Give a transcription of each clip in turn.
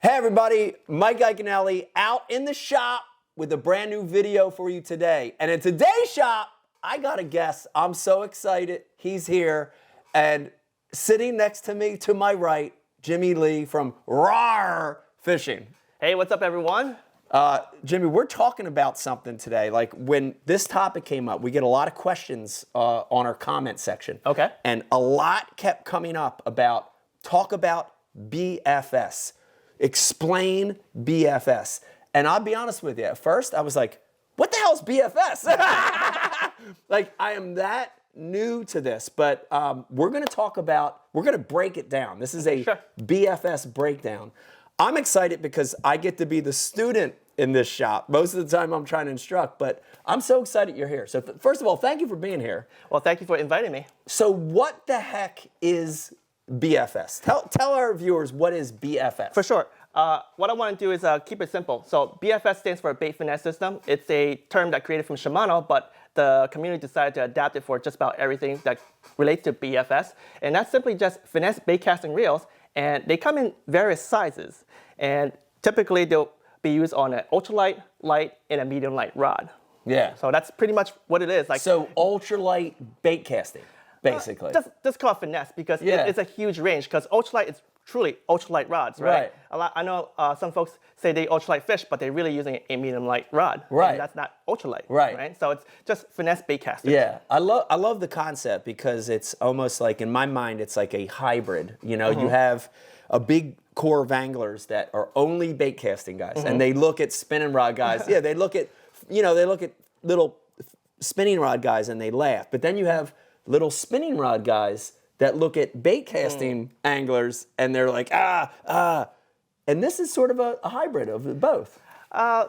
Hey everybody, Mike Iaconelli out in the shop with a brand new video for you today. And in today's shop, I got a guest. I'm so excited. He's here. And sitting next to me, to my right, Jimmy Lee from Rawr Fishing. Hey, what's up everyone? Jimmy, we're talking about something today. Like when this topic came up, we get a lot of questions on our comment section. Okay. And a lot kept coming up about, talk about BFS. Explain BFS. And I'll be honest with you, at first I was like, what the hell is BFS? Like, I am that new to this, but we're gonna break it down. This is a BFS breakdown. I'm excited because I get to be the student in this shop. Most of the time I'm trying to instruct, but I'm so excited you're here. So first of all, thank you for being here. Well, thank you for inviting me. So what the heck is BFS? Tell our viewers, what is BFS? For sure. What I want to do is keep it simple. So BFS stands for Bait Finesse System. It's a term that created from Shimano, but the community decided to adapt it for just about everything that relates to BFS. And that's simply just finesse bait casting reels. And they come in various sizes. And typically they'll be used on an ultralight, light, and a medium light rod. Yeah. So that's pretty much what it is. Like, so ultralight bait casting, basically. Just call it finesse because it's a huge range because ultralight is truly ultralight rods, right? I know some folks say they ultralight fish, but they're really using a medium light rod. Right. And that's not ultralight. Right. So it's just finesse bait casting. Yeah. I love the concept because it's almost like, in my mind, it's like a hybrid. You know, you have a big core of anglers that are only bait casting guys, and they look at spinning rod guys. Yeah, they look at little spinning rod guys and they laugh. But then you have little spinning rod guys that look at bait casting anglers and they're like, and this is sort of a hybrid of both. I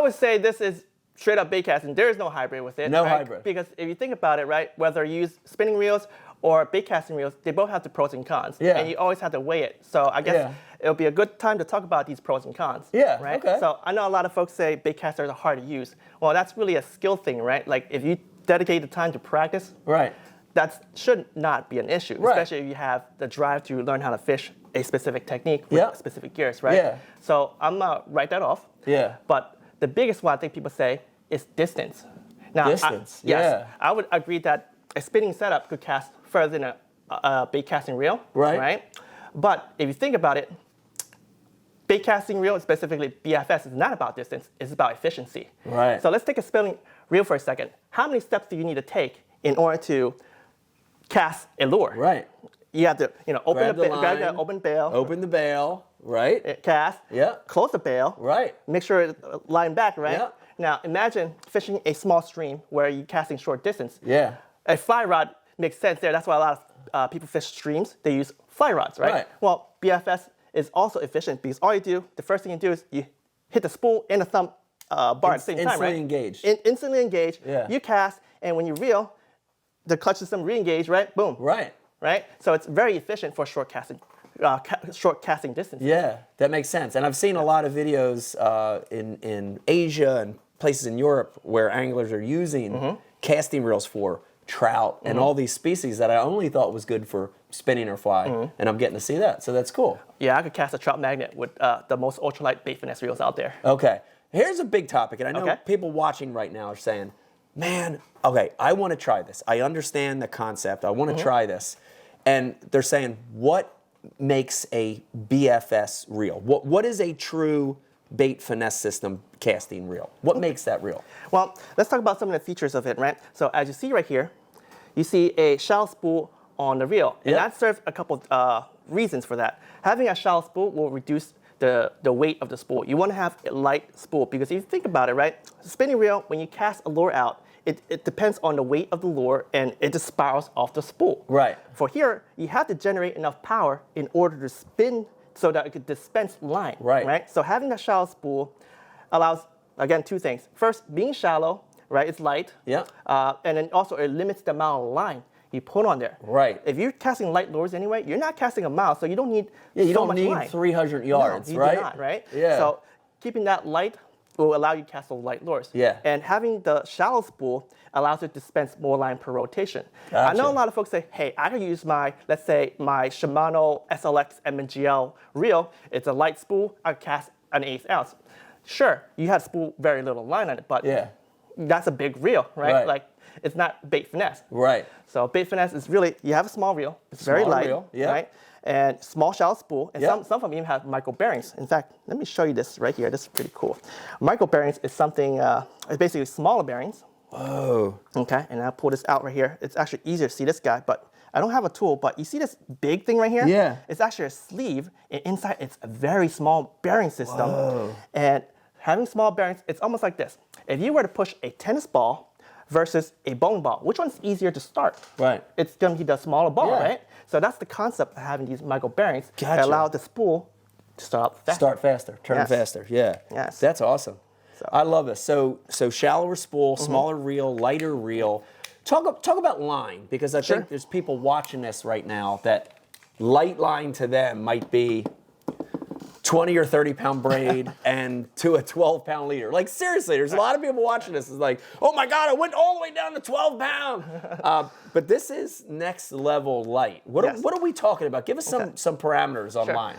would say this is straight up bait casting. There is no hybrid with it. No right? hybrid. Because if you think about it, right, whether you use spinning reels or bait casting reels, they both have the pros and cons. Yeah. And you always have to weigh it. So I guess it'll be a good time to talk about these pros and cons. Yeah, right? okay. So I know a lot of folks say bait casters are hard to use. Well, that's really a skill thing, right? Like if you dedicate the time to practice, that should not be an issue, especially if you have the drive to learn how to fish a specific technique with specific gears, right? Yeah. So I'm gonna write that off. Yeah. But the biggest one I think people say is distance. Now, distance, I would agree that a spinning setup could cast further than a bait casting reel, right? But if you think about it, bait casting reel, specifically BFS, is not about distance, it's about efficiency. Right. So let's take a spinning reel for a second. How many steps do you need to take in order to cast a lure? Right. You have to, open the line, open bail. Open the bail, right? Cast. Yeah. Close the bail. Right. Make sure it's lined back, right? Yeah. Now imagine fishing a small stream where you're casting short distance. Yeah. A fly rod makes sense there. That's why a lot of people fish streams. They use fly rods, right? Well, BFS is also efficient because all you do, the first thing you do is you hit the spool and the thumb bar at the same time, right? Instantly engaged. Yeah. You cast, and when you reel, the clutch system re-engage, right? Boom. Right. So it's very efficient for short casting distances. Yeah, that makes sense. And I've seen a lot of videos in Asia and places in Europe where anglers are using casting reels for trout and all these species that I only thought was good for spinning or fly, and I'm getting to see that, so that's cool. Yeah, I could cast a trout magnet with the most ultralight bait finesse reels out there. Okay, here's a big topic, and I know people watching right now are saying, man, okay, I want to try this. I understand the concept. I want to try this. And they're saying, what makes a BFS reel? What is a true bait finesse system casting reel? What makes that reel? Well, let's talk about some of the features of it, right? So as you see right here, you see a shallow spool on the reel. And that serves a couple reasons for that. Having a shallow spool will reduce the weight of the spool. You want to have a light spool because if you think about it, right? Spinning reel, when you cast a lure out, it depends on the weight of the lure and it just spirals off the spool. Right. For here, you have to generate enough power in order to spin so that it could dispense line. Right. So having a shallow spool allows, again, two things. First, being shallow, right? It's light. Yeah. And then also it limits the amount of line you put on there. Right. If you're casting light lures anyway, you're not casting a mile, so you don't need you so don't much need line. 300 yards, no, you right? do not, right? Yeah. So keeping that light will allow you to cast those light lures. Yeah. And having the shallow spool allows you to dispense more line per rotation. Gotcha. I know a lot of folks say, hey, I can use my, let's say, my Shimano SLX MGL reel. It's a light spool. I cast an 1/8 ounce. Sure, you have spool very little line on it, but that's a big reel, right? Like, it's not bait finesse. Right. So bait finesse is really, you have a small reel. It's very Small light, reel, yeah. right? And small shallow spool, and Yeah. some of them even have micro bearings. In fact, let me show you this right here. This is pretty cool. Micro bearings is something, it's basically smaller bearings. Whoa. Okay, and I'll pull this out right here. It's actually easier to see this guy, but I don't have a tool, but you see this big thing right here? Yeah. It's actually a sleeve, and inside it's a very small bearing system. Whoa. And having small bearings, it's almost like this. If you were to push a tennis ball versus a bowling ball, which one's easier to start? Right. It's gonna be the smaller ball, Yeah. right? So that's the concept of having these micro bearings that Gotcha. allow the spool to start faster. Start faster, turn Yes. faster. Yeah. Yes. That's awesome. I love this. So shallower spool, smaller reel, lighter reel. Talk about line, because I think there's people watching this right now that light line to them might be 20 or 30 pound braid and to a 12-pound leader. Like, seriously, there's a lot of people watching this. It's like, oh my God, I went all the way down to 12 pound. But this is next level light. What are we talking about? Give us some parameters on line.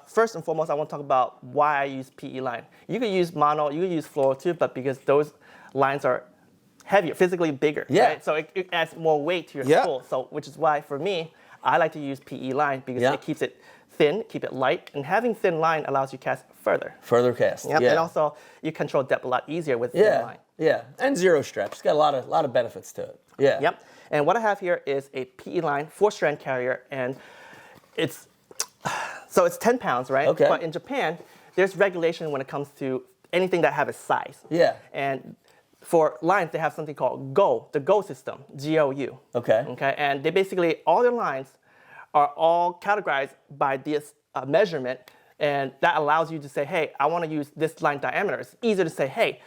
First and foremost, I want to talk about why I use PE line. You could use mono, you could use fluoro too, but because those lines are heavier, physically bigger, right? So it adds more weight to your spool. So, which is why, for me, I like to use PE line because it keeps it thin, keep it light, and having thin line allows you to cast further. Further cast. Yep. And also, you control depth a lot easier with thin line. Yeah, and zero stretch. It's got a lot of benefits to it. Yeah. Yep. And what I have here is a PE line 4-strand carrier, and it's 10 pounds, right? Okay. But in Japan, there's regulation when it comes to anything that have a size. Yeah. And for lines, they have something called GO, the GO system, G-O-U. Okay. Okay. And they basically, all their lines are all categorized by this measurement, and that allows you to say, hey, I want to use this line diameter. It's easier to say, hey,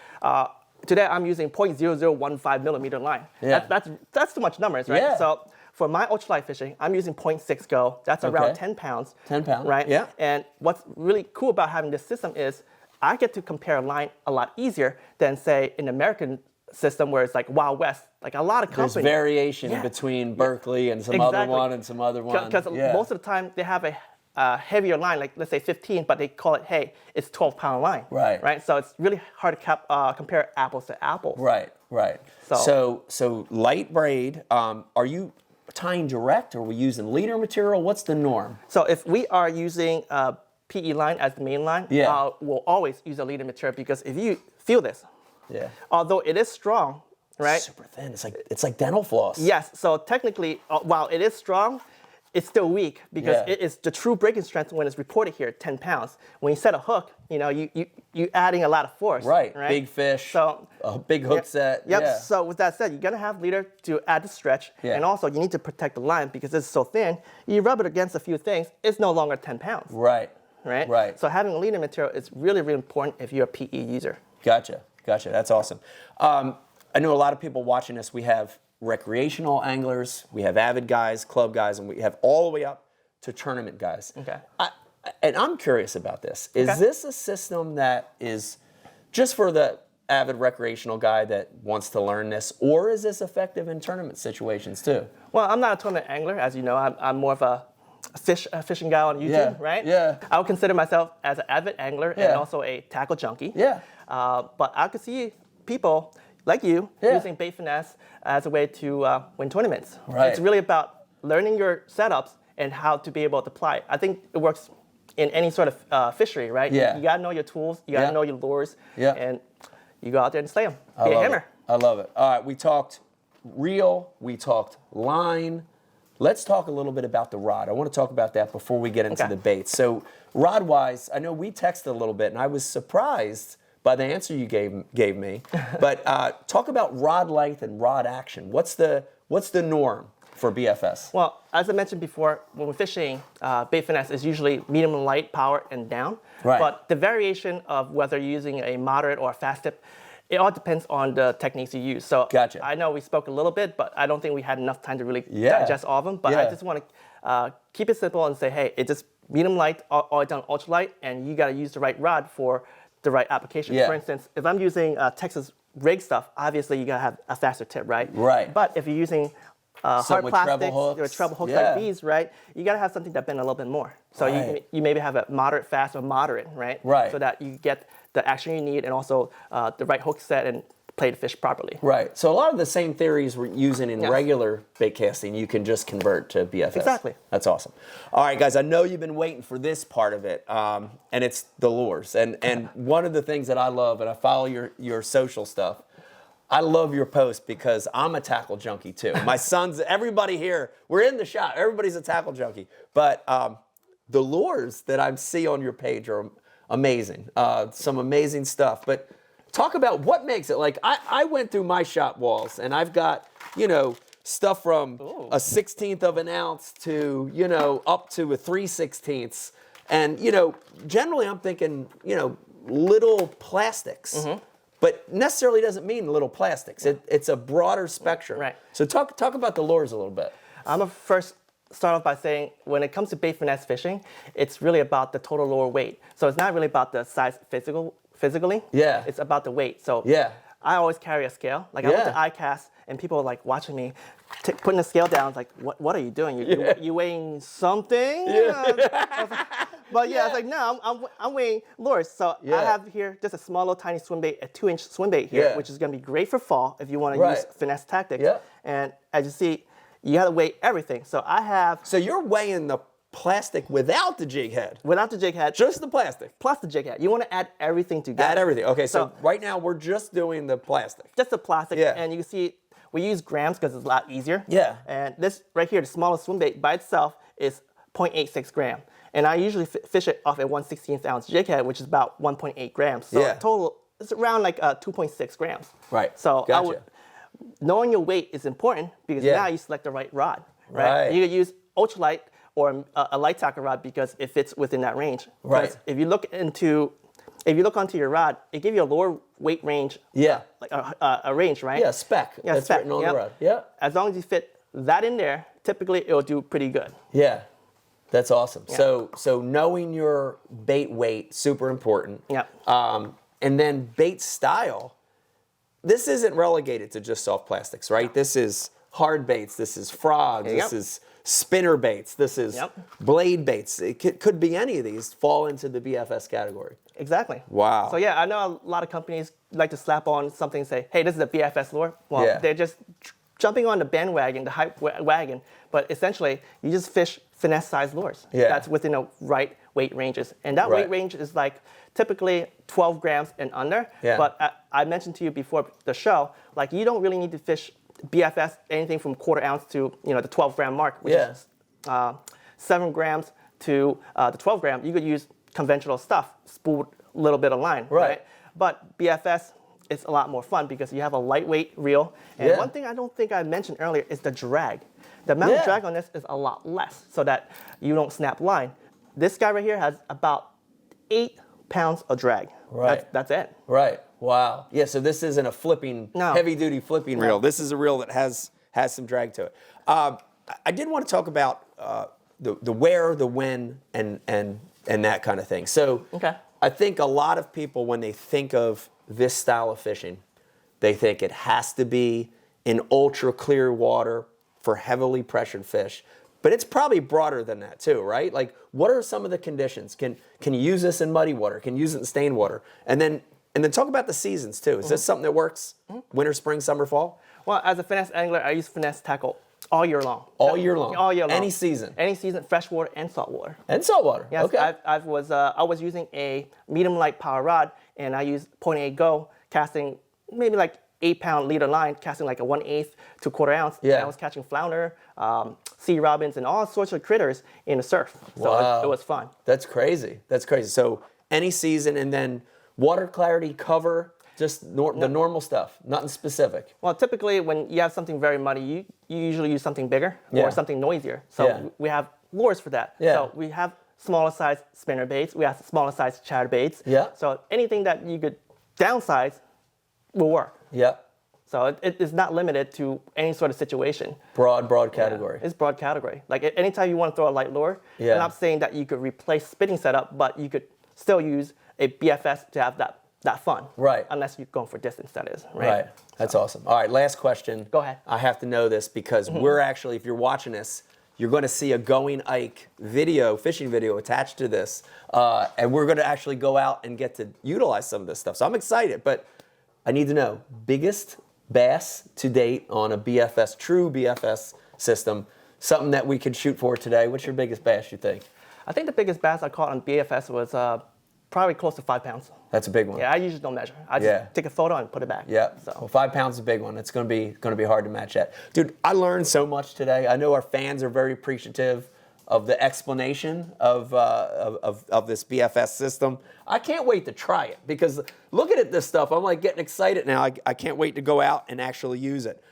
today I'm using 0.0015 millimeter line. Yeah. That's too much numbers, right? Yeah. So for my ultralight fishing, I'm using 0.6 GO. That's around 10 pounds. 10 pounds. Right? Yeah. And what's really cool about having this system is I get to compare a line a lot easier than, say, an American system where it's like Wild West. Like a lot of companies. There's variation between Berkley and some other one and some other one. Because most of the time they have a heavier line, like let's say 15, but they call it, hey, it's 12-pound line. Right. Right. So it's really hard to compare apples to apples. Right. So light braid. Are you tying direct, or are we using leader material? What's the norm? So if we are using PE line as the main line, we'll always use a leader material, because if you feel this, although it is strong, right? Super thin. It's like dental floss. Yes. So technically, while it is strong, it's still weak, because it is the true breaking strength when it's reported here at 10 pounds. When you set a hook, you adding a lot of force. Right. Big fish. So a big hook set. Yep. Yeah. So with that said, you're gonna have leader to add the stretch, and also you need to protect the line because it's so thin. You rub it against a few things, it's no longer 10 pounds. Right. Right. So having a leader material is really, really important if you're a PE user. Gotcha. That's awesome. I know a lot of people watching this. We have recreational anglers, we have avid guys, club guys, and we have all the way up to tournament guys. Okay. And I'm curious about this. Is this a system that is just for the avid recreational guy that wants to learn this, or is this effective in tournament situations too? Well, I'm not a tournament angler, as you know. I'm more of a fishing guy on YouTube, right? Yeah. I would consider myself as an avid angler and also a tackle junkie. Yeah. But I could see people like you using bait finesse as a way to win tournaments. Right. It's really about learning your setups and how to be able to apply it. I think it works in any sort of fishery, right? Yeah. You gotta know your tools, you gotta know your lures, and you go out there and slay them. Be a hammer. I love it. All right, we talked reel, we talked line. Let's talk a little bit about the rod. I want to talk about that before we get into the baits. So rod-wise, I know we texted a little bit, and I was surprised by the answer you gave me. But talk about rod length and rod action. What's the norm for BFS? Well, as I mentioned before, when we're fishing, bait finesse is usually medium and light, power, and down. Right. But the variation of whether you're using a moderate or a fast tip, it all depends on the techniques you use. So Gotcha. I know we spoke a little bit, but I don't think we had enough time to really digest all of them. But I just want to keep it simple and say, hey, it's just medium light, all done ultralight, and you got to use the right rod for the right application. Yeah. For instance, if I'm using Texas rig stuff, obviously you gotta have a faster tip, right? Right. But if you're using hard with plastics treble hooks. or treble hooks Yeah. like these, right? You gotta have something that bend a little bit more. So Right. you maybe have a moderate fast or moderate, right? Right. So that you get the action you need and also the right hook set and play the fish properly. Right. So a lot of the same theories we're using in Yes. regular bait casting, you can just convert to BFS. Exactly. That's awesome. All right, guys, I know you've been waiting for this part of it, and it's the lures. And one of the things that I love, and I follow your social stuff, I love your post because I'm a tackle junkie too. My sons, everybody here, we're in the shop. Everybody's a tackle junkie. But the lures that I see on your page are amazing. Some amazing stuff. But talk about what makes it. Like I went through my shop walls and I've got, stuff from a 1/16 of an ounce to, up to a 3/16. And, generally I'm thinking, little plastics. Mm-hmm. But necessarily doesn't mean little plastics. It's a broader spectrum. Right. So talk about the lures a little bit. I'm gonna first start off by saying when it comes to bait finesse fishing, it's really about the total lure weight. So it's not really about the size physically. Yeah. It's about the weight. So Yeah. I always carry a scale. Like I went to ICAST and people were like watching me putting the scale down. It's like, what are you doing? You weighing something? But yeah, it's like, no, I'm weighing lures. So I have here just a small little tiny swim bait, a 2-inch swim bait here, which is gonna be great for fall if you wanna use finesse tactics. Yeah. And as you see, you gotta weigh everything. So I have, So you're weighing the plastic without the jig head. without the jig head, Just the plastic. plus the jig head. You wanna add everything together. Add everything. Okay, so So- right now we're just doing the plastic. Just the plastic, Yeah. and you can see we use grams because it's a lot easier. Yeah. And this right here, the smallest swim bait by itself is 0.86 gram. And I usually fish it off a 1/16 ounce jig head, which is about 1.8 grams. So total, it's around like 2.6 grams. Right. So Gotcha. knowing your weight is important because now you select the right rod. Right. You could use ultralight or a light tackle rod because it fits within that range. Right. Because if you look onto your rod, it gives you a lower weight range. Yeah. Like a range, right? Yeah, spec. Yeah, That's spec, written on yep. the rod. Yeah. As long as you fit that in there, typically it'll do pretty good. Yeah. That's awesome. So knowing your bait weight, super important. Yeah. And then bait style. This isn't relegated to just soft plastics, right? This is hard baits. This is frogs. This is spinner baits. This is blade baits. It could be any of these fall into the BFS category. Exactly. Wow. So yeah, I know a lot of companies like to slap on something and say, hey, this is a BFS lure. Well, they're just jumping on the bandwagon, the hype wagon. But essentially, you just fish finesse-sized lures. Yeah. That's within the right weight ranges. And that weight range is like typically 12 grams and under. Yeah. But I mentioned to you before the show, like you don't really need to fish BFS anything from 1/4 ounce to the 12-gram mark, which is 7 grams to the 12 gram. You could use conventional stuff, spooled a little bit of line, right? But BFS is a lot more fun because you have a lightweight reel. And one thing I don't think I mentioned earlier is the drag. The amount of drag on this is a lot less so that you don't snap line. This guy right here has about 8 pounds of drag. Right. That's it. Right. Wow. Yeah, so this isn't a flipping, heavy-duty flipping reel. This is a reel that has some drag to it. I did want to talk about the where, the when, and that kind of thing. So I think a lot of people, when they think of this style of fishing, they think it has to be in ultra clear water for heavily pressured fish. But it's probably broader than that too, right? Like, what are some of the conditions? Can you use this in muddy water? Can you use it in stained water? And then talk about the seasons too. Is this something that works winter, spring, summer, fall? Well, as a finesse angler, I use finesse tackle all year long. All year long? All year long. Any season? Any season, freshwater and saltwater. And saltwater? Yes, Okay. I was using a medium light power rod, and I used 0.8 Go, casting maybe like 8-pound leader line, casting like a 1/8 to 1/4 ounce. Yeah. And I was catching flounder, sea robins, and all sorts of critters in the surf. So it was fun. That's crazy. That's crazy. So any season, and then water clarity, cover, just the normal stuff, nothing specific. Well, typically when you have something very muddy, you usually use something bigger or something noisier. So we have lures for that. Yeah. So we have smaller size spinner baits. We have smaller size chatter baits. Yeah. So anything that you could downsize will work. Yeah. So it is not limited to any sort of situation. Broad category. It's broad category. Like anytime you want to throw a light lure, I'm not saying that you could replace spinning setup, but you could still use a BFS to have that fun. Right. Unless you're going for distance, that is. Right. That's awesome. All right, last question. Go ahead. I have to know this because we're actually, if you're watching this, you're going to see a Going Ike video, fishing video attached to this. And we're going to actually go out and get to utilize some of this stuff. So I'm excited, but I need to know, biggest bass to date on a BFS, true BFS system, something that we could shoot for today. What's your biggest bass, you think? I think the biggest bass I caught on BFS was probably close to 5 pounds. That's a big one. Yeah, I usually don't measure. I just take a photo and put it back. Yeah. So. Well, 5 pounds is a big one. It's going to be hard to match that. Dude, I learned so much today. I know our fans are very appreciative of the explanation of this BFS system. I can't wait to try it because looking at this stuff, I'm like getting excited now. I can't wait to go out and actually use it.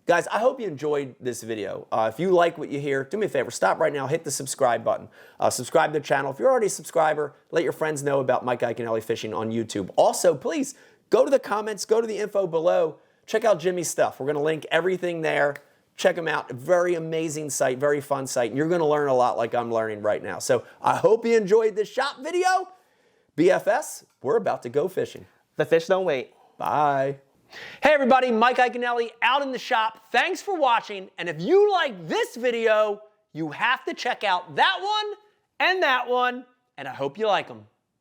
Guys, I hope you enjoyed this video. If you like what you hear, do me a favor, stop right now, hit the subscribe button. Subscribe to the channel. If you're already a subscriber, let your friends know about Mike Iaconelli Fishing on YouTube. Also, please go to the comments, go to the info below, check out Jimmy's stuff. We're gonna link everything there. Check them out. Very amazing site, very fun site, and you're gonna learn a lot like I'm learning right now. So I hope you enjoyed this shop video. BFS, we're about to go fishing. The fish don't wait. Bye. Hey everybody, Mike Iaconelli out in the shop. Thanks for watching. And if you like this video, you have to check out that one, and I hope you like them.